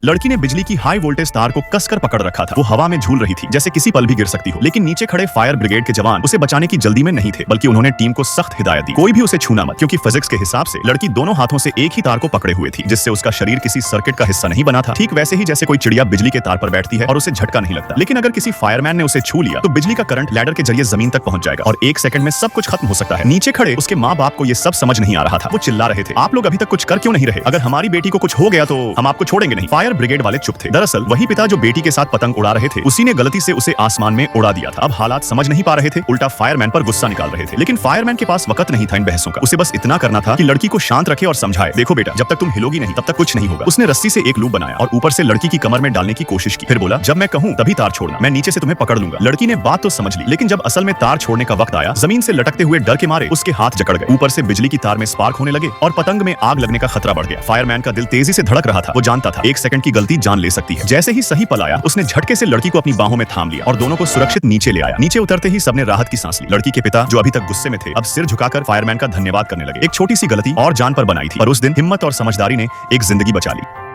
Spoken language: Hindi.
लड़की ने बिजली की हाई वोल्टेज तार को कसकर पकड़ रखा था। वो हवा में झूल रही थी जैसे किसी पल भी गिर सकती हो, लेकिन नीचे खड़े फायर ब्रिगेड के जवान उसे बचाने की जल्दी में नहीं थे, बल्कि उन्होंने टीम को सख्त हिदायत दी, कोई भी उसे छूना मत, क्योंकि फिजिक्स के हिसाब से लड़की दोनों हाथों से एक ही तार को पकड़े हुए थी, जिससे उसका शरीर किसी सर्किट का हिस्सा नहीं बना था। ठीक वैसे ही जैसे कोई चिड़िया बिजली के तार पर बैठती है और उसे झटका नहीं लगता, लेकिन अगर किसी फायरमैन ने उसे छू लिया तो बिजली का करंट लैडर के जरिए जमीन तक पहुंच जाएगा और 1 सेकंड में सब कुछ खत्म हो सकता है। नीचे खड़े उसके माँ बाप को ये सब समझ नहीं आ रहा था। वो चिल्ला रहे थे, आप लोग अभी तक कुछ कर क्यों नहीं रहे? अगर हमारी बेटी को कुछ हो गया तो हम आपको छोड़ेंगे नहीं। फायर ब्रिगेड वाले चुप थे। दरअसल वही पिता जो बेटी के साथ पतंग उड़ा रहे थे, उसी ने गलती से उसे आसमान में उड़ा दिया था। अब हालात समझ नहीं पा रहे थे, उल्टा फायरमैन पर गुस्सा निकाल रहे थे, लेकिन फायरमैन के पास वक्त नहीं था इन बहसों का। उसे बस इतना करना था कि लड़की को शांत रखे और समझाए, देखो बेटा, जब तक तुम हिलोगी नहीं तब तक कुछ नहीं होगा। उसने रस्सी से एक लूप बनाया और ऊपर से लड़की की कमर में डालने की कोशिश की, फिर बोला, जब मैं कहूँ तभी तार छोड़ना, मैं नीचे से तुम्हें पकड़ लूंगा। लड़की ने बात तो समझ ली, लेकिन जब असल में तार छोड़ने का वक्त आया, जमीन से लटकते हुए डर के मारे उसके हाथ जकड़ गए। ऊपर से बिजली की तार में स्पार्क होने लगे और पतंग में आग लगने का खतरा बढ़ गया। फायरमैन का दिल तेजी से धड़क रहा था। वो जानता था 1 सेकंड की गलती जान ले सकती है। जैसे ही सही पल आया, उसने झटके से लड़की को अपनी बाहों में थाम लिया और दोनों को सुरक्षित नीचे ले आया। नीचे उतरते ही सबने राहत की सांस ली। लड़की के पिता, जो अभी तक गुस्से में थे, अब सिर झुकाकर फायरमैन का धन्यवाद करने लगे। एक छोटी सी गलती और जान पर बनाई थी, पर उस दिन हिम्मत और समझदारी ने एक जिंदगी बचा ली।